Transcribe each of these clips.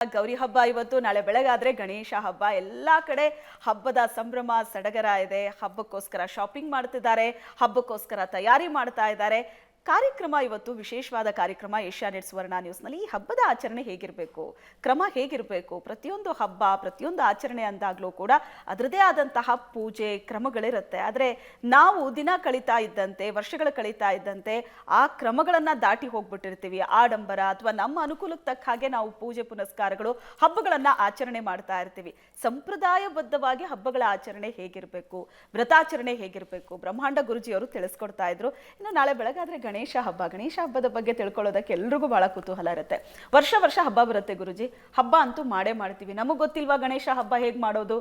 ಗೌರಿ ಹಬ್ಬ ಇವತ್ತು, ನಾಳೆ ಬೆಳಗಾದ್ರೆ ಗಣೇಶ ಹಬ್ಬ. ಎಲ್ಲಾ ಕಡೆ ಹಬ್ಬದ ಸಂಭ್ರಮ ಸಡಗರ ಇದೆ. ಹಬ್ಬಕ್ಕೋಸ್ಕರ ಶಾಪಿಂಗ್ ಮಾಡ್ತಿದ್ದಾರೆ, ಹಬ್ಬಕ್ಕೋಸ್ಕರ ತಯಾರಿ ಮಾಡ್ತಾ ಇದ್ದಾರೆ. ಕಾರ್ಯಕ್ರಮ ಇವತ್ತು ವಿಶೇಷವಾದ ಕಾರ್ಯಕ್ರಮ ಏಷ್ಯಾನೆಟ್ ಸುವರ್ಣ ನ್ಯೂಸ್ನಲ್ಲಿ. ಈ ಹಬ್ಬದ ಆಚರಣೆ ಹೇಗಿರಬೇಕು, ಕ್ರಮ ಹೇಗಿರಬೇಕು, ಪ್ರತಿಯೊಂದು ಹಬ್ಬ ಪ್ರತಿಯೊಂದು ಆಚರಣೆ ಅಂದಾಗಲೂ ಕೂಡ ಅದರದೇ ಆದಂತಹ ಪೂಜೆ ಕ್ರಮಗಳಿರುತ್ತೆ. ಆದರೆ ನಾವು ದಿನ ಕಳೀತಾ ಇದ್ದಂತೆ, ವರ್ಷಗಳು ಕಳೀತಾ ಇದ್ದಂತೆ ಆ ಕ್ರಮಗಳನ್ನು ದಾಟಿ ಹೋಗ್ಬಿಟ್ಟಿರ್ತೀವಿ. ಆಡಂಬರ ಅಥವಾ ನಮ್ಮ ಅನುಕೂಲಕ್ಕೆ ತಕ್ಕ ಹಾಗೆ ನಾವು ಪೂಜೆ ಪುನಸ್ಕಾರಗಳು ಹಬ್ಬಗಳನ್ನು ಆಚರಣೆ ಮಾಡ್ತಾ ಇರ್ತೀವಿ. ಸಂಪ್ರದಾಯಬದ್ಧವಾಗಿ ಹಬ್ಬಗಳ ಆಚರಣೆ ಹೇಗಿರಬೇಕು, ವ್ರತಾಚರಣೆ ಹೇಗಿರಬೇಕು, ಬ್ರಹ್ಮಾಂಡ ಗುರುಜಿಯವರು ತಿಳಿಸ್ಕೊಡ್ತಾ ಇದ್ರು. ಇನ್ನು ನಾಳೆ ಬೆಳಗಾದ್ರೆ ಗಣೇಶ ಹಬ್ಬದ ಬಗ್ಗೆ ತಿಳ್ಕೊಳ್ಳೋದಕ್ಕೆ ಎಲ್ರಿಗೂ ಬಹಳ ಕುತೂಹಲ ಇರುತ್ತೆ. ವರ್ಷ ಹಬ್ಬ ಬರುತ್ತೆ ಗುರುಜಿ, ಹಬ್ಬ ಅಂತೂ ಮಾಡೇ ಮಾಡ್ತೀವಿ. ನಮಗ್ ಗೊತ್ತಿಲ್ವಾ ಗಣೇಶ ಹಬ್ಬ ಹೇಗ್ ಮಾಡೋದು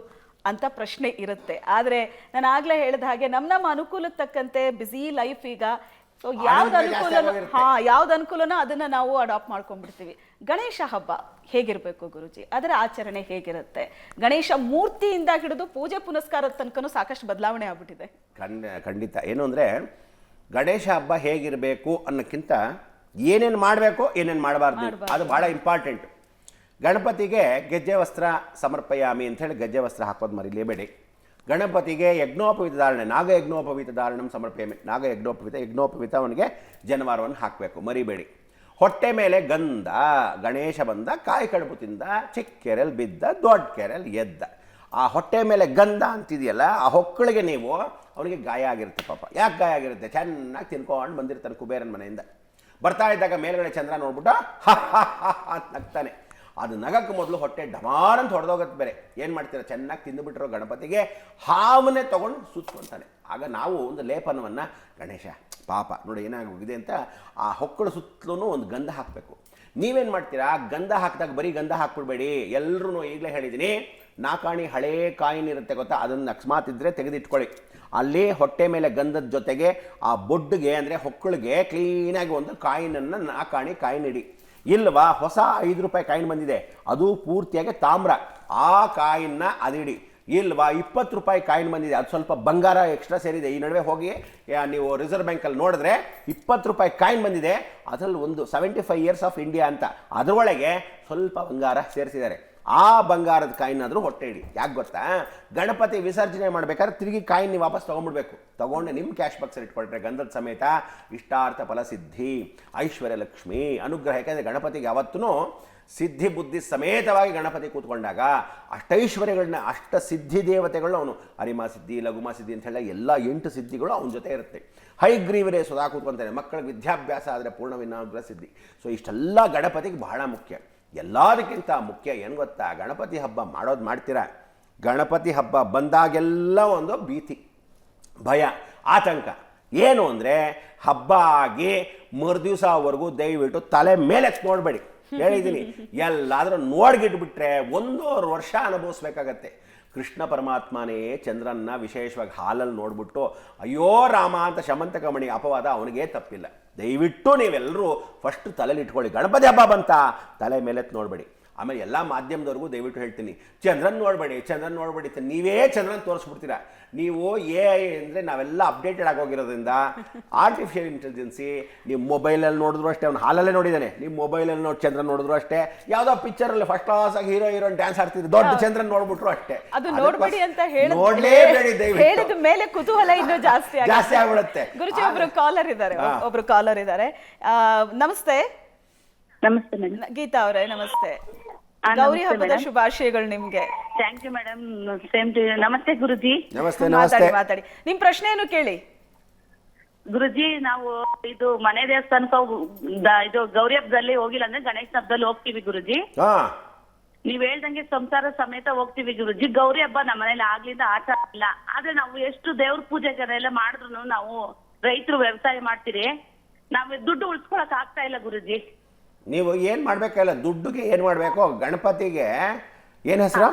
ಅಂತ ಪ್ರಶ್ನೆ ಇರುತ್ತೆ. ಆದ್ರೆ ನಾನು ಆಗ್ಲೇ ಹೇಳಿದ ಹಾಗೆ ನಮ್ಮ ಅನುಕೂಲಕ್ಕೆ ತಕ್ಕಂತೆ ಬಿಸಿ ಲೈಫ್ ಈಗ. ಸೊ ಯಾವ್ದು ಅನುಕೂಲನೋ ಅದನ್ನ ನಾವು ಅಡಾಪ್ಟ್ ಮಾಡ್ಕೊಂಡ್ಬಿಡ್ತೀವಿ. ಗಣೇಶ ಹಬ್ಬ ಹೇಗಿರ್ಬೇಕು ಗುರುಜಿ, ಅದರ ಆಚರಣೆ ಹೇಗಿರುತ್ತೆ? ಗಣೇಶ ಮೂರ್ತಿಯಿಂದ ಹಿಡಿದು ಪೂಜೆ ಪುನಸ್ಕಾರದ ತನಕನೂ ಸಾಕಷ್ಟು ಬದಲಾವಣೆ ಆಗ್ಬಿಟ್ಟಿದೆ. ಖಂಡಿತ. ಏನು ಅಂದರೆ, ಗಣೇಶ ಹಬ್ಬ ಹೇಗಿರಬೇಕು ಅನ್ನೋಕ್ಕಿಂತ ಏನೇನು ಮಾಡಬೇಕು ಏನೇನು ಮಾಡಬಾರ್ದು ಅದು ಭಾಳ ಇಂಪಾರ್ಟೆಂಟ್. ಗಣಪತಿಗೆ ಗೆಜ್ಜೆ ವಸ್ತ್ರ ಸಮರ್ಪಯಾಮಿ ಅಂಥೇಳಿ ಗೆಜ್ಜೆ ವಸ್ತ್ರ ಹಾಕೋದು ಮರಿಲೇಬೇಡಿ. ಗಣಪತಿಗೆ ಯಜ್ಞೋಪವೀತ ಧಾರಣೆ, ನಾಗಯಜ್ಞೋಪವೀತ ಧಾರಣಂ ಸಮರ್ಪಯಾಮಿ, ಯಜ್ಞೋಪವೀತ ಅವನಿಗೆ ಜನವಾರವನ್ನು ಹಾಕಬೇಕು, ಮರಿಬೇಡಿ. ಹೊಟ್ಟೆ ಮೇಲೆ ಗಂಧ, ಗಣೇಶ ಬಂದ ಕಾಯಿ ಕಡುಬು ತಿಂದ, ಚಿಕ್ಕ ಕೆರೆಯಲ್ಲಿ ಬಿದ್ದ ದೊಡ್ಡ ಕೆರೆಯಲ್ಲಿ ಎದ್ದ. ಆ ಹೊಟ್ಟೆ ಮೇಲೆ ಗಂಧ ಅಂತಿದೆಯಲ್ಲ, ಆ ಹೊಕ್ಕಳಿಗೆ ನೀವು ಅವನಿಗೆ ಗಾಯ ಆಗಿರುತ್ತೆ. ಪಾಪ ಯಾಕೆ ಗಾಯ ಆಗಿರುತ್ತೆ? ಚೆನ್ನಾಗಿ ತಿನ್ಕೊಂಡು ಬಂದಿರ್ತಾನೆ ಕುಬೇರನ ಮನೆಯಿಂದ. ಬರ್ತಾ ಇದ್ದಾಗ ಮೇಲ್ಗಡೆ ಚಂದ್ರ ನೋಡ್ಬಿಟ್ಟು ಹ ಅಂತ ನಗ್ತಾನೆ. ಅದು ನಗಕ್ಕೆ ಮೊದಲು ಹೊಟ್ಟೆ ಡಮಾರಂತ ಹೊಡೆದೋಗತ್ತೆ. ಬೇರೆ ಏನು ಮಾಡ್ತೀರ? ಚೆನ್ನಾಗಿ ತಿಂದುಬಿಟ್ಟಿರೋ ಗಣಪತಿಗೆ ಹಾವನ್ನೇ ತೊಗೊಂಡು ಸುತ್ಕೊತಾನೆ. ಆಗ ನಾವು ಒಂದು ಲೇಪನವನ್ನು, ಗಣೇಶ ಪಾಪ ನೋಡಿ ಏನಾಗೋಗಿದೆ ಅಂತ ಆ ಹೊಕ್ಕಳು ಸುತ್ತಲೂ ಒಂದು ಗಂಧ ಹಾಕಬೇಕು. ನೀವೇನು ಮಾಡ್ತೀರಾ? ಗಂಧ ಹಾಕಿದಾಗ ಬರೀ ಗಂಧ ಹಾಕ್ಬಿಡ್ಬೇಡಿ. ಎಲ್ಲರೂ ಈಗಲೇ ಹೇಳಿದ್ದೀನಿ, ನಾಕಾಣಿ ಹಳೇ ಕಾಯಿನ್ ಇರುತ್ತೆ ಗೊತ್ತಾ, ಅದನ್ನು ಅಕಸ್ಮಾತ್ ಇದ್ದರೆ ತೆಗೆದಿಟ್ಕೊಳ್ಳಿ. ಅಲ್ಲಿ ಹೊಟ್ಟೆ ಮೇಲೆ ಗಂಧದ ಜೊತೆಗೆ ಆ ಬೊಡ್ಡಿಗೆ ಅಂದರೆ ಹೊಕ್ಕಳಿಗೆ ಕ್ಲೀನಾಗಿ ಒಂದು ಕಾಯಿನನ್ನು, ನಾಕಾಣಿ ಕಾಯಿನ್ ಇಡಿ. ಇಲ್ವಾ ಹೊಸ 5 ರೂಪಾಯಿ ಕಾಯಿನ್ ಬಂದಿದೆ, ಅದು ಪೂರ್ತಿಯಾಗಿ ತಾಮ್ರ, ಆ ಕಾಯಿನ್ನ ಅದಿಡಿ. ಇಲ್ವಾ 20 ರೂಪಾಯಿ ಕಾಯಿನ್ ಬಂದಿದೆ, ಅದು ಸ್ವಲ್ಪ ಬಂಗಾರ ಎಕ್ಸ್ಟ್ರಾ ಸೇರಿದೆ. ಈ ನಡುವೆ ಹೋಗಿ ನೀವು ರಿಸರ್ವ್ ಬ್ಯಾಂಕಲ್ಲಿ ನೋಡಿದ್ರೆ 20 ರೂಪಾಯಿ ಕಾಯಿನ್ ಬಂದಿದೆ, ಅದರಲ್ಲಿ ಒಂದು 75 ಇಯರ್ಸ್ ಆಫ್ ಇಂಡಿಯಾ ಅಂತ, ಅದರೊಳಗೆ ಸ್ವಲ್ಪ ಬಂಗಾರ ಸೇರಿಸಿದ್ದಾರೆ. ಆ ಬಂಗಾರದ ಕಾಯಿನಾದರೂ ಹೊಟ್ಟೆ ಇಡಿ. ಯಾಕೆ ಗೊತ್ತಾ? ಗಣಪತಿ ವಿಸರ್ಜನೆ ಮಾಡಬೇಕಾದ್ರೆ ತಿರುಗಿ ಕಾಯಿನ್ ನೀವು ವಾಪಸ್ ತೊಗೊಂಡ್ಬಿಡ್ಬೇಕು. ತೊಗೊಂಡು ನಿಮ್ಮ ಕ್ಯಾಶ್ ಬಾಕ್ಸಲ್ಲಿ ಇಟ್ಕೊಳ್ರೆ ಗಂಧದ ಸಮೇತ ಇಷ್ಟಾರ್ಥ ಫಲಸಿದ್ಧಿ, ಐಶ್ವರ್ಯ ಲಕ್ಷ್ಮಿ ಅನುಗ್ರಹ. ಯಾಕೆಂದರೆ ಗಣಪತಿಗೆ ಯಾವತ್ತೂ ಸಿದ್ಧಿ ಬುದ್ಧಿ ಸಮೇತವಾಗಿ ಗಣಪತಿ ಕೂತ್ಕೊಂಡಾಗ ಅಷ್ಟೈಶ್ವರ್ಯಗಳನ್ನ, ಅಷ್ಟ ಸಿದ್ಧಿ ದೇವತೆಗಳು ಅವನು, ಅರಿಮಾ ಸಿದ್ಧಿ, ಲಘುಮಾ ಸಿದ್ಧಿ ಅಂತ ಹೇಳಿ ಎಲ್ಲ 8 ಸಿದ್ಧಿಗಳು ಅವನ ಜೊತೆ ಇರುತ್ತೆ. ಹೈಗ್ರೀವರೇ ಸದಾ ಕೂತ್ಕೊಂತಾನೆ. ಮಕ್ಕಳಿಗೆ ವಿದ್ಯಾಭ್ಯಾಸ ಆದರೆ ಪೂರ್ಣವಿನ್ನಾಗ್ರ ಸಿದ್ಧಿ. ಸೊ ಇಷ್ಟೆಲ್ಲ ಗಣಪತಿಗೆ ಬಹಳ ಮುಖ್ಯ. ಎಲ್ಲದಕ್ಕಿಂತ ಮುಖ್ಯ ಏನು ಗೊತ್ತಾ? ಗಣಪತಿ ಹಬ್ಬ ಮಾಡೋದು ಮಾಡ್ತೀರಾ, ಗಣಪತಿ ಹಬ್ಬ ಬಂದಾಗೆಲ್ಲ ಒಂದು ಭೀತಿ, ಭಯ, ಆತಂಕ. ಏನು ಅಂದರೆ, ಹಬ್ಬ ಆಗಿ ಮರುದಿವಸವರೆಗೂ ದಯವಿಟ್ಟು ತಲೆ ಮೇಲೆ ನೋಡಬೇಡಿ. ಹೇಳಿದ್ದೀನಿ, ಎಲ್ಲಾದರೂ ನೋಡ್ಗಿಟ್ಬಿಟ್ರೆ 1.5 ವರ್ಷ ಅನುಭವಿಸ್ಬೇಕಾಗತ್ತೆ. ಕೃಷ್ಣ ಪರಮಾತ್ಮನೇ ಚಂದ್ರನ್ನ ವಿಶೇಷವಾಗಿ ಹಾಲಲ್ಲಿ ನೋಡ್ಬಿಟ್ಟು ಅಯ್ಯೋ ರಾಮ ಅಂತ ಶಮಂತಕಮಣಿ ಅಪವಾದ ಅವನಿಗೆ ತಪ್ಪಿಲ್ಲ. ದಯವಿಟ್ಟು ನೀವೆಲ್ಲರೂ ಫಸ್ಟ್ ತಲೆಯಲ್ಲಿ ಇಟ್ಕೊಳ್ಳಿ, ಗಣಪತಿ ಹಬ್ಬ ಬಂತ ತಲೆ ಮೇಲೆ ನೋಡಬೇಡಿ. ಆಮೇಲೆ ಎಲ್ಲ ಮಾಧ್ಯಮದವ್ರಿಗೂ ದಯವಿಟ್ಟು ಹೇಳ್ತೀನಿ, ಚಂದ್ರನ್ ನೋಡಬೇಡಿ ಅಂತ ನೀವೇ ಚಂದ್ರನ್ ತೋರಿಸ್ಬಿಡ್ತೀರಾ. ನೀವು AI ಅಂದರೆ ನಾವೆಲ್ಲ ಅಪ್ಡೇಟೆಡ್ ಆಗೋಗಿರೋದ್ರಿಂದ ಆರ್ಟಿಫಿಷಿಯಲ್ ಇಂಟೆಲಿಜೆನ್ಸಿ, ನೀವು ಮೊಬೈಲಲ್ಲಿ ನೋಡಿದ್ರು ಅಷ್ಟೇ, ಅವ್ನು ಹಾಲಲ್ಲೇ ನೋಡಿದ್ದಾನೆ, ನೀವು ಮೊಬೈಲಲ್ಲಿ ನೋಡಿ ಚಂದ್ರನ್ ನೋಡಿದ್ರು ಅಷ್ಟೇ, ಯಾವುದೋ ಪಿಕ್ಚರಲ್ಲಿ ಫಸ್ಟ್ ಕ್ಲಾಸ್ ಆಗಿ ಹೀರೋಯಿನ್ ಡ್ಯಾನ್ಸ್ ಆಡ್ತಿದ್ರು, ದೊಡ್ಡ ಚಂದ್ರನ್ ನೋಡ್ಬಿಟ್ರು ಅಷ್ಟೇ. ಅದು ನೋಡಬೇಡಿ ಅಂತ ನೋಡಲೇಬೇಡಿ, ಹೇಳಿದ ಮೇಲೆ ಕುತೂಹಲ ಇನ್ನೂ ಜಾಸ್ತಿ ಆಗ್ಬಿಡುತ್ತೆ. ಗುರುಜಿ ಒಬ್ರು ಕಾಲರ್ ಇದ್ದಾರೆ. ನಮಸ್ತೆ. ನಮಸ್ತೆ ಮೇಡಮ್. ಗೀತಾ ಅವರೇ ನಮಸ್ತೆ. ಗೌರಿ ಹಬ್ಬದ ಶುಭಾಶಯಗಳು ನಿಮ್ಗೆ. Thank you madam. Same to you. ನಮಸ್ತೆ ಗುರುಜಿ. ಮಾತಾಡಿ. ನಿಮ್ ಪ್ರಶ್ನೆ ಏನು ಕೇಳಿ. ಗುರುಜಿ, ನಾವು ಇದು ಮನೆ ದೇವಸ್ಥಾನಕ್ಕೆ ಇದು ಗೌರಿ ಹಬ್ಬದಲ್ಲಿ ಹೋಗಿಲ್ಲ ಅಂದ್ರೆ ಗಣೇಶ ಹಬ್ಬದಲ್ಲಿ ಹೋಗ್ತೀವಿ ಗುರುಜಿ. ನೀವ್ ಹೇಳ್ದಂಗೆ ಸಂಸಾರ ಸಮೇತ ಹೋಗ್ತೀವಿ ಗುರುಜಿ. ಗೌರಿ ಹಬ್ಬ ನಮ್ಮ ಮನೇಲಿ ಆಗ್ಲಿಂದ ಆಚಾರ ಇಲ್ಲ. ಆದ್ರೆ ನಾವು ಎಷ್ಟು ದೇವ್ರ ಪೂಜೆಗಳೆಲ್ಲ ಮಾಡಿದ್ರು, ನಾವು ರೈತರು ವ್ಯವಸಾಯ ಮಾಡ್ತೀರಿ, ನಾವು ದುಡ್ಡು ಉಳಿಸ್ಕೊಳಕ್ ಆಗ್ತಾ ಇಲ್ಲ ಗುರುಜಿ. ನೀವು ಏನು ಮಾಡಬೇಕಲ್ಲ, ದುಡ್ಡಿಗೆ ಏನು ಮಾಡಬೇಕು? ಗಣಪತಿಗೆ ಏನು ಹೆಸರು?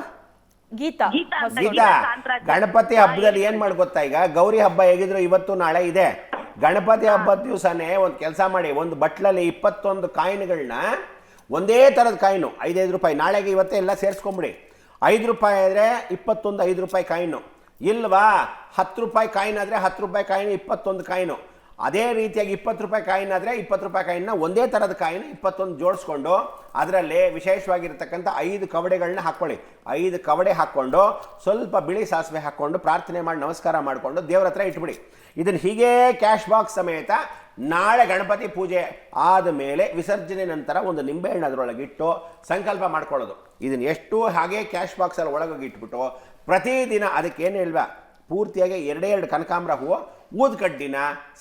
ಗೀತಾ. ಗಣಪತಿ ಹಬ್ಬದಲ್ಲಿ ಏನು ಮಾಡಿ ಗೊತ್ತಾ? ಈಗ ಗೌರಿ ಹಬ್ಬ ಹೇಗಿದ್ರು ಇವತ್ತು ನಾಳೆ ಇದೆ. ಗಣಪತಿ ಹಬ್ಬದ ದಿವಸನೇ ಒಂದು ಕೆಲಸ ಮಾಡಿ, ಒಂದು ಬಟ್ಲಲ್ಲಿ 21 ಕಾಯಿನ್ಗಳನ್ನ, ಒಂದೇ ಥರದ ಕಾಯಿನು 5 ರೂಪಾಯಿ, ನಾಳೆಗೆ ಇವತ್ತೇ ಎಲ್ಲ ಸೇರಿಸ್ಕೊಂಬಿಡಿ. 5 ರೂಪಾಯಿ ಆದರೆ 21 5 ರೂಪಾಯಿ ಕಾಯಿನು. ಇಲ್ವಾ 10 ರೂಪಾಯಿ ಕಾಯಿನ್ ಆದರೆ 10 ರೂಪಾಯಿ ಕಾಯಿನು 21 ಕಾಯಿನು. ಅದೇ ರೀತಿಯಾಗಿ 20 ರೂಪಾಯಿ ಕಾಯಿನ್ ಆದರೆ 20 ರೂಪಾಯಿ ಕಾಯಿನ ಒಂದೇ ಥರದ ಕಾಯಿನ 21 ಜೋಡಿಸ್ಕೊಂಡು ಅದರಲ್ಲಿ ವಿಶೇಷವಾಗಿರ್ತಕ್ಕಂಥ 5 ಕವಡೆಗಳನ್ನ ಹಾಕ್ಕೊಳ್ಳಿ. 5 ಕವಡೆ ಹಾಕ್ಕೊಂಡು ಸ್ವಲ್ಪ ಬಿಳಿ ಸಾಸಿವೆ ಹಾಕ್ಕೊಂಡು ಪ್ರಾರ್ಥನೆ ಮಾಡಿ ನಮಸ್ಕಾರ ಮಾಡಿಕೊಂಡು ದೇವ್ರ ಹತ್ರ ಇಟ್ಬಿಡಿ. ಇದನ್ನು ಹೀಗೇ ಕ್ಯಾಶ್ ಬಾಕ್ಸ್ ಸಮೇತ ನಾಳೆ ಗಣಪತಿ ಪೂಜೆ ಆದ ಮೇಲೆ ವಿಸರ್ಜನೆ ನಂತರ ಒಂದು ನಿಂಬೆಹಣ್ಣು ಅದರೊಳಗೆ ಇಟ್ಟು ಸಂಕಲ್ಪ ಮಾಡ್ಕೊಳ್ಳೋದು. ಇದನ್ನು ಎಷ್ಟು ಹಾಗೆ ಕ್ಯಾಶ್ ಬಾಕ್ಸಲ್ಲಿ ಒಳಗೋಗಿ ಇಟ್ಬಿಟ್ಟು ಪ್ರತಿದಿನ ಅದಕ್ಕೆ ಏನು ಹೇಳ್ವಾ ಪೂರ್ತಿಯಾಗಿ 2 ಕನಕಾಂಬರ ಹೂವು ಊದ್ಕಡ್ಡಿನ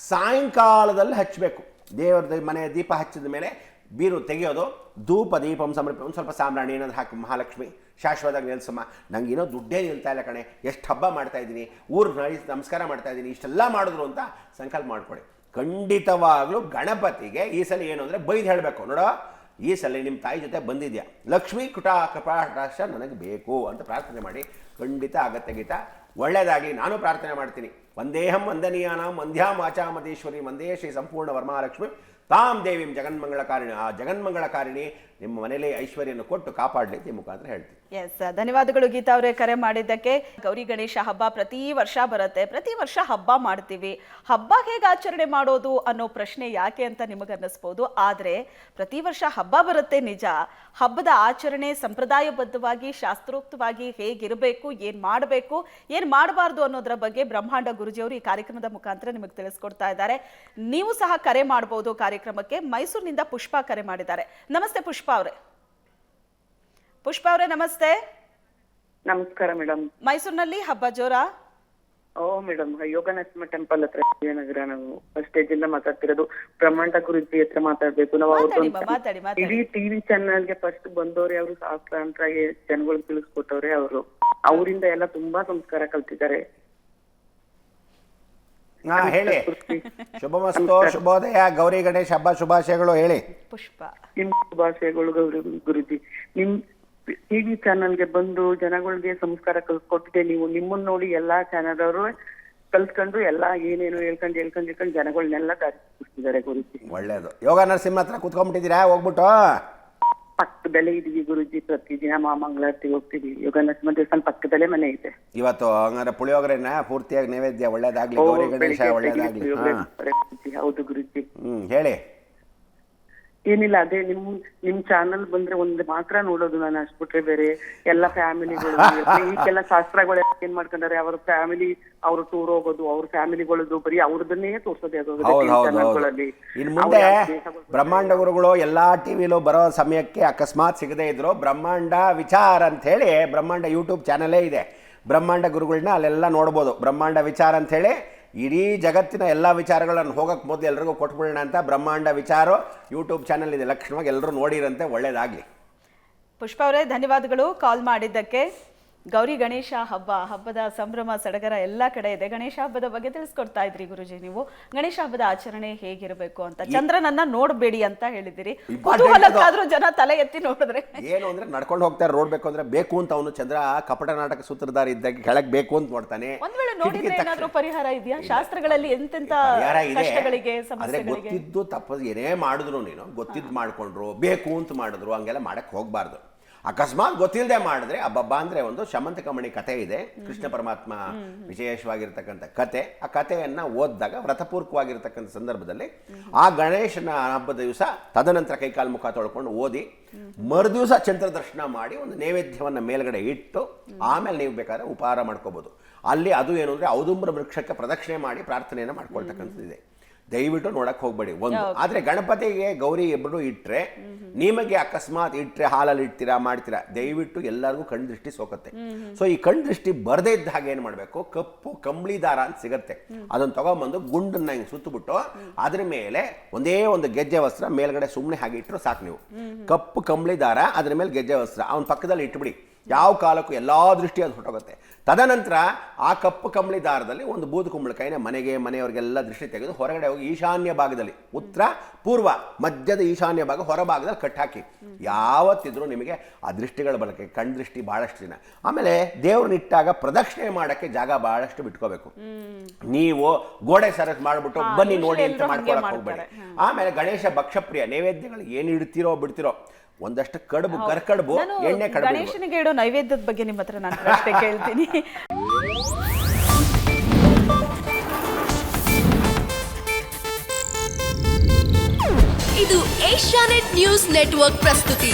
ಸಾಯಂಕಾಲದಲ್ಲಿ ಹಚ್ಚಬೇಕು. ದೇವರ ಮನೆ ದೀಪ ಹಚ್ಚಿದ ಮೇಲೆ ಬೀರು ತೆಗೆಯೋದು, ಧೂಪ ದೀಪಂ ಸಮರ್ಪಿ ಒಂದು ಸ್ವಲ್ಪ ಸಾಂಬ್ರಾಣಿ ಏನಾದ್ರು ಹಾಕಿ ಮಹಾಲಕ್ಷ್ಮಿ ಶಾಶ್ವತವಾಗಿ ನೆಲೆಸಮ್ಮ, ನಂಗೆ ಏನೋ ದುಡ್ಡೇ ನಿಲ್ತಾ ಇಲ್ಲ ಕಣೆ, ಎಷ್ಟು ಹಬ್ಬ ಮಾಡ್ತಾ ಇದ್ದೀನಿ, ಊರು ನಮಸ್ಕಾರ ಮಾಡ್ತಾ ಇದ್ದೀನಿ, ಇಷ್ಟೆಲ್ಲ ಮಾಡಿದ್ರು ಅಂತ ಸಂಕಲ್ಪ ಮಾಡ್ಕೊಳ್ಳಿ. ಖಂಡಿತವಾಗ್ಲೂ ಗಣಪತಿಗೆ ಈ ಸಲ ಏನು ಅಂದರೆ ಬೈದು ಹೇಳಬೇಕು, ನೋಡೋ ಈ ಸಲ ನಿಮ್ಮ ತಾಯಿ ಜೊತೆ ಬಂದಿದ್ಯಾ, ಲಕ್ಷ್ಮೀ ಕೃಪಾಕಟಾಕ್ಷ ನನಗೆ ಬೇಕು ಅಂತ ಪ್ರಾರ್ಥನೆ ಮಾಡಿ. ಖಂಡಿತ ಆಗತ್ತೆ ಗೀತ, ಒಳ್ಳೆಯದಾಗಲಿ. ನಾನು ಪ್ರಾರ್ಥನೆ ಮಾಡ್ತೀನಿ. ವಂದೇಹಂ ವಂದನೀಯಾನಾಂ ವಂದ್ಯಾಂ ವಾಚಾಮತೀಶ್ವರಿ ವಂದೇ ಶ್ರೀ ಸಂಪೂರ್ಣ ವರಮಹಾಲಕ್ಷ್ಮಿ ತಾಂ ದೇವಿಂ ಜಗನ್ಮಂಗಳಕಾರಿಣಿ. ಆ ಜಗನ್ಮಂಗಳಕಾರಿಣಿ ನಿಮ್ಮ ಮನೇಲಿ ಐಶ್ವರ್ಯನ್ನು ಕೊಟ್ಟು ಕಾಪಾಡಲಿ ಅಂತ ಮುಖಾಂತರ ಹೇಳ್ತೀನಿ. ಎಸ್, ಧನ್ಯವಾದಗಳು ಗೀತಾ ಅವರೇ ಕರೆ ಮಾಡಿದ್ದಕ್ಕೆ. ಗೌರಿ ಗಣೇಶ ಹಬ್ಬ ಪ್ರತಿ ವರ್ಷ ಬರುತ್ತೆ, ಪ್ರತಿ ವರ್ಷ ಹಬ್ಬ ಮಾಡ್ತೀವಿ. ಹಬ್ಬ ಹೇಗೆ ಆಚರಣೆ ಮಾಡೋದು ಅನ್ನೋ ಪ್ರಶ್ನೆ ಯಾಕೆ ಅಂತ ನಿಮಗನ್ನಿಸ್ಬೋದು. ಆದರೆ ಪ್ರತಿ ವರ್ಷ ಹಬ್ಬ ಬರುತ್ತೆ ನಿಜ, ಹಬ್ಬದ ಆಚರಣೆ ಸಂಪ್ರದಾಯಬದ್ಧವಾಗಿ ಶಾಸ್ತ್ರೋಕ್ತವಾಗಿ ಹೇಗಿರಬೇಕು, ಏನು ಮಾಡಬೇಕು, ಏನು ಮಾಡಬಾರ್ದು ಅನ್ನೋದರ ಬಗ್ಗೆ ಬ್ರಹ್ಮಾಂಡ ಗುರುಜಿಯವರು ಈ ಕಾರ್ಯಕ್ರಮದ ಮುಖಾಂತರ ನಿಮಗೆ ತಿಳಿಸ್ಕೊಡ್ತಾ ಇದ್ದಾರೆ. ನೀವು ಸಹ ಕರೆ ಮಾಡಬಹುದು ಕಾರ್ಯಕ್ರಮಕ್ಕೆ. ಮೈಸೂರಿನಿಂದ ಪುಷ್ಪ ಕರೆ ಮಾಡಿದ್ದಾರೆ. ನಮಸ್ತೆ ಪುಷ್ಪ ಅವರೇ. ಪುಷ್ಪ ಅವರೇ ನಮಸ್ತೆ. ನಮಸ್ಕಾರ ಮೇಡಮ್. ಮೈಸೂರಿನಲ್ಲಿ ಹಬ್ಬ ಜೋರಾ? ಓ ಮೇಡಮ್, ಯೋಗ ನರಸಿಂಹ ಟೆಂಪಲ್ ಹತ್ರ ವಿಜಯನಗರ. ನಾವು ಸ್ಟೇಜ್ ಇಂದ ಮಾತಾಡ್ತಿರೋದು. ಬ್ರಹ್ಮಾಂಡ ಗುರುಜಿ ಹತ್ರ ಮಾತಾಡ್ಬೇಕು ನಾವು. ಇಡೀ ಟಿವಿ ಚಾನೆಲ್ ಗೆ ಫಸ್ಟ್ ಬಂದವ್ರೆ ಅವರು, ಶಾಸ್ತ್ರಾಂತರ ಜನಗಳು ತಿಳಿಸ್ಕೊಟ್ಟವ್ರೆ ಅವರು. ಅವರಿಂದ ಎಲ್ಲ ತುಂಬಾ ಸಂಸ್ಕಾರ ಕಲ್ತಿದ್ದಾರೆ. ಹೇಳಿ. ಶುಭಮಸ್ತು, ಶುಭೋದಯ, ಗೌರಿ ಗಣೇಶ ಹಬ್ಬ ಶುಭಾಶಯಗಳು. ಹೇಳಿ ಪುಷ್ಪ. ನಿಮ್ ಶುಭಾಶಯಗಳು ಗೌರಿ ಗುರುಜಿ. ನಿಮ್ ಟಿವಿ ಚಾನಲ್ಗೆ ಬಂದು ಜನಗಳಿಗೆ ಸಂಸ್ಕಾರ ಕಲ್ಸ್ಕೊಟ್ಟಿದೆ ನೀವು. ನಿಮ್ಮನ್ನ ನೋಡಿ ಎಲ್ಲಾ ಚಾನಲ್ ಅವರು ಕಲ್ತ್ಕೊಂಡು ಎಲ್ಲ ಏನೇನು ಹೇಳ್ಕೊಂಡು ಜನಗಳನ್ನೆಲ್ಲ ದಾರಿಸ್ತಿದ್ದಾರೆ ಗುರುಜಿ. ಒಳ್ಳೇದು. ಯೋಗ ನರಸಿಂಹ ಹತ್ರ ಕುತ್ಕೊಂಡ್ಬಿಟ್ಟಿದ್ದೀರಾ ಹೋಗ್ಬಿಟ್ಟು? ಪಕ್ಕದಲ್ಲೇ ಇದೀವಿ ಗುರುಜಿ, ಪ್ರತಿದಿನ ಮಂಗಳಾರತಿ ಹೋಗ್ತೀವಿ. ಯೋಗ ನರಸಿಂಹ ದೇವಸ್ಥಾನ ಪಕ್ಕದಲ್ಲೇ ಮನೆ ಇದೆ. ಇವತ್ತು ಹಂಗಾರೆ ಪುಳಿಯೋಗರೆನ ಪೂರ್ತಿಯಾಗಿ ನೈವೇದ್ಯ ಒಳ್ಳೇದಾಗ್ಲಿ, ಗೌರಿ ಗಣೇಶ ಒಳ್ಳೇದಾಗ್ಲಿ. ಹೌದು ಗುರುಜಿ. ಹೇಳಿ. ಏನಿಲ್ಲ, ಅದೇ ನಿಮ್ ಚಾನಲ್ ಬಂದ್ರೆ ಒಂದ್ ಮಾತ್ರ ನೋಡೋದು ನಾನು, ಅಷ್ಟ್ಬಿಟ್ರೆ ಬೇರೆ ಎಲ್ಲ ಫ್ಯಾಮಿಲಿಗಳು ಈಗೆಲ್ಲ ಶಾಸ್ತ್ರಗಳು ಏನ್ ಮಾಡ್ಕೊಂಡಾರೆ, ಅವ್ರ ಫ್ಯಾಮಿಲಿ ಅವ್ರು ಟೂರ್ ಹೋಗೋದು, ಅವ್ರ ಫ್ಯಾಮಿಲಿಗಳದ್ದು ಬರೀ ಅವ್ರದನ್ನೇ ತೋರ್ಸೋದೇ ಆಗೋದು. ಇನ್ ಮುಂದೆ ಬ್ರಹ್ಮಾಂಡ ಗುರುಗಳು ಎಲ್ಲಾ ಟಿವಿಲೂ ಬರೋ ಸಮಯಕ್ಕೆ ಅಕಸ್ಮಾತ್ ಸಿಗದೇ ಇದ್ರು ಬ್ರಹ್ಮಾಂಡ ವಿಚಾರ ಅಂತ ಹೇಳಿ ಬ್ರಹ್ಮಾಂಡ ಯೂಟ್ಯೂಬ್ ಚಾನಲೇ ಇದೆ. ಬ್ರಹ್ಮಾಂಡ ಗುರುಗಳನ್ನ ಅಲ್ಲೆಲ್ಲ ನೋಡ್ಬೋದು. ಬ್ರಹ್ಮಾಂಡ ವಿಚಾರ ಅಂತ ಹೇಳಿ ಇಡೀ ಜಗತ್ತಿನ ಎಲ್ಲ ವಿಚಾರಗಳನ್ನು ಹೋಗಕ್ಕೆ ಮೊದಲು ಎಲ್ರಿಗೂ ಕೊಟ್ಬಿಡೋಣ ಅಂತ ಬ್ರಹ್ಮಾಂಡ ವಿಚಾರ ಯೂಟ್ಯೂಬ್ ಚಾನಲ್ ಇದೆ. ಲಕ್ಷಣವಾಗಿ ಎಲ್ಲರೂ ನೋಡಿರಂತೆ. ಒಳ್ಳೇದಾಗಲಿ. ಪುಷ್ಪ ಅವರೇ ಧನ್ಯವಾದಗಳು ಕಾಲ್ ಮಾಡಿದ್ದಕ್ಕೆ. ಗೌರಿ ಗಣೇಶ ಹಬ್ಬದ ಸಂಭ್ರಮ ಸಡಗರ ಎಲ್ಲ ಕಡೆ ಇದೆ. ಗಣೇಶ ಹಬ್ಬದ ಬಗ್ಗೆ ತಿಳಿಸ್ಕೊಡ್ತಾ ಇದ್ರಿ ಗುರುಜಿ ನೀವು. ಗಣೇಶ ಹಬ್ಬದ ಆಚರಣೆ ಹೇಗಿರಬೇಕು ಅಂತ, ಚಂದ್ರನನ್ನ ನೋಡಬೇಡಿ ಅಂತ ಹೇಳಿದಿರಿ. ಕುತೂಹಲಕ್ಕಾದ್ರೂ ಜನ ತಲೆ ಎತ್ತಿ ನೋಡಿದ್ರೆ ಏನು ಅಂದ್ರೆ ನಡ್ಕೊಂಡು ಹೋಗ್ತಾರೆ, ನೋಡ್ಬೇಕು ಅಂದ್ರೆ ಬೇಕು ಅಂತ ಅವನು ಚಂದ್ರ ಕಪಟ ನಾಟಕ ಸೂತ್ರಧಾರ ಇದ್ದಾಗ ಕೆಳಗೆ ಬೇಕು ಅಂತ ನೋಡ್ತಾನೆ. ಒಂದ್ ವೇಳೆ ನೋಡಿದ್ರೆ ಏನಾದ್ರೂ ಪರಿಹಾರ ಇದೆಯಾ ಶಾಸ್ತ್ರಗಳಲ್ಲಿ? ಎಂತೆಂತ ಕಷ್ಟಗಳಿಗೆ ಸಮಸ್ಯೆಗಳಿಗೆ ಗೊತ್ತಿದ್ದು ತಪ್ಪು ಏನೇ ಮಾಡಿದ್ರು ನೀನು ಗೊತ್ತಿದ್ದು ಮಾಡ್ಕೊಂಡ್ರು, ಬೇಕು ಅಂತ ಮಾಡಿದ್ರು, ಹಂಗೆಲ್ಲ ಮಾಡಕ್ ಹೋಗ್ಬಾರ್ದು. ಅಕಸ್ಮಾತ್ ಗೊತ್ತಿಲ್ಲದೆ ಮಾಡಿದ್ರೆ ಹಬ್ಬ ಅಂದರೆ ಒಂದು ಶಮಂತಕಮಣಿ ಕಥೆ ಇದೆ, ಕೃಷ್ಣ ಪರಮಾತ್ಮ ವಿಶೇಷವಾಗಿರ್ತಕ್ಕಂಥ ಕತೆ. ಆ ಕಥೆಯನ್ನು ಓದಿದಾಗ ವ್ರತಪೂರ್ವಕವಾಗಿರ್ತಕ್ಕಂಥ ಸಂದರ್ಭದಲ್ಲಿ ಆ ಗಣೇಶನ ಹಬ್ಬದ ದಿವಸ ತದನಂತರ ಕೈಕಾಲು ಮುಖ ತೊಳ್ಕೊಂಡು ಓದಿ ಮರುದಿವಸ ಚಂದ್ರ ದರ್ಶನ ಮಾಡಿ ಒಂದು ನೈವೇದ್ಯವನ್ನು ಮೇಲ್ಗಡೆ ಇಟ್ಟು ಆಮೇಲೆ ನೀವು ಬೇಕಾದ್ರೆ ಉಪಹಾರ ಮಾಡ್ಕೋಬೋದು. ಅಲ್ಲಿ ಅದು ಏನು ಅಂದರೆ ಔದುಂಬರ ವೃಕ್ಷಕ್ಕೆ ಪ್ರದಕ್ಷಿಣೆ ಮಾಡಿ ಪ್ರಾರ್ಥನೆಯನ್ನು ಮಾಡ್ಕೊಳ್ತಕ್ಕಂಥದ್ದಿದೆ. ದಯವಿಟ್ಟು ನೋಡಕ್ಕೆ ಹೋಗ್ಬೇಡಿ ಒಂದು. ಆದರೆ ಗಣಪತಿಗೆ ಗೌರಿ ಇಬ್ಬರು ಇಟ್ಟರೆ, ನಿಮಗೆ ಅಕಸ್ಮಾತ್ ಇಟ್ಟರೆ ಹಾಲಲ್ಲಿ ಇಡ್ತೀರಾ ಮಾಡ್ತೀರಾ, ದಯವಿಟ್ಟು ಎಲ್ಲರಿಗೂ ಕಣ್ಣು ದೃಷ್ಟಿ ಸೋಕತ್ತೆ. ಸೊ ಈ ಕಣ್ಣು ದೃಷ್ಟಿ ಬರದೇ ಇದ್ದ ಹಾಗೆ ಏನು ಮಾಡಬೇಕು, ಕಪ್ಪು ಕಂಬಳಿ ದಾರ ಅಂತ ಸಿಗುತ್ತೆ, ಅದನ್ನು ತಗೊಂಬಂದು ಗುಂಡನ್ನ ಹಿಂಗೆ ಸುತ್ತಬಿಟ್ಟು ಅದ್ರ ಮೇಲೆ ಒಂದೇ ಒಂದು ಗೆಜ್ಜೆ ವಸ್ತ್ರ ಮೇಲ್ಗಡೆ ಸುಮ್ಮನೆ ಹಾಗೆ ಇಟ್ಟರು ಸಾಕು. ನೀವು ಕಪ್ಪು ಕಂಬಳಿ ದಾರ ಅದ್ರ ಮೇಲೆ ಗೆಜ್ಜೆ ವಸ್ತ್ರ ಅವನ ಪಕ್ಕದಲ್ಲಿ ಇಟ್ಬಿಡಿ. ಯಾವ ಕಾಲಕ್ಕೂ ಎಲ್ಲ ದೃಷ್ಟಿ ಅದು ಹೊಟ್ಟೋಗುತ್ತೆ. ತದನಂತರ ಆ ಕಪ್ಪು ಕಂಬಳಿ ದಾರದಲ್ಲಿ ಒಂದು ಬೂದು ಕುಂಬಳಕಾಯಿನ ಮನೆಯವರಿಗೆಲ್ಲ ದೃಷ್ಟಿ ತೆಗೆದು ಹೊರಗಡೆ ಹೋಗಿ ಈಶಾನ್ಯ ಭಾಗದಲ್ಲಿ, ಉತ್ತರ ಪೂರ್ವ ಮಧ್ಯದ ಈಶಾನ್ಯ ಭಾಗ ಹೊರ ಭಾಗದಲ್ಲಿ ಕಟ್ಟಾಕಿ. ಯಾವತ್ತಿದ್ರೂ ನಿಮಗೆ ಆ ದೃಷ್ಟಿಗಳ ಬಳಕೆ, ಕಣ್ ದೃಷ್ಟಿ ಭಾಳಷ್ಟು ದಿನ. ಆಮೇಲೆ ದೇವ್ರನ್ನಿಟ್ಟಾಗ ಪ್ರದಕ್ಷಿಣೆ ಮಾಡೋಕ್ಕೆ ಜಾಗ ಭಾಳಷ್ಟು ಬಿಟ್ಕೋಬೇಕು. ನೀವು ಗೋಡೆ ಸರಸ್ ಮಾಡಿಬಿಟ್ಟು ಬನ್ನಿ ನೋಡಿ ಅಂತ ಮಾಡ್ಕೊಳಕ್ಕೆ ಹೋಗ್ಬೇಡಿ. ಆಮೇಲೆ ಗಣೇಶ ಭಕ್ಷಪ್ರಿಯ ನೈವೇದ್ಯಗಳು ಏನು ಇಡ್ತೀರೋ ಬಿಡ್ತಿರೋ, ಒಂದಷ್ಟು ಕಡುಬು, ಕರ್ಕಡುಬು, ಎಣ್ಣೆ ಕಡುಬು. ಗಣೇಶನಿಗೆ ಇಡೋ ನೈವೇದ್ಯದ ಬಗ್ಗೆ ನಿಮ್ಮ ಹತ್ರ ನಾನು ಪ್ರಶ್ನೆ ಕೇಳ್ತೀನಿ. ಏಷ್ಯಾನೆಟ್ ನ್ಯೂಸ್ ನೆಟ್ವರ್ಕ್ ಪ್ರಸ್ತುತಿ.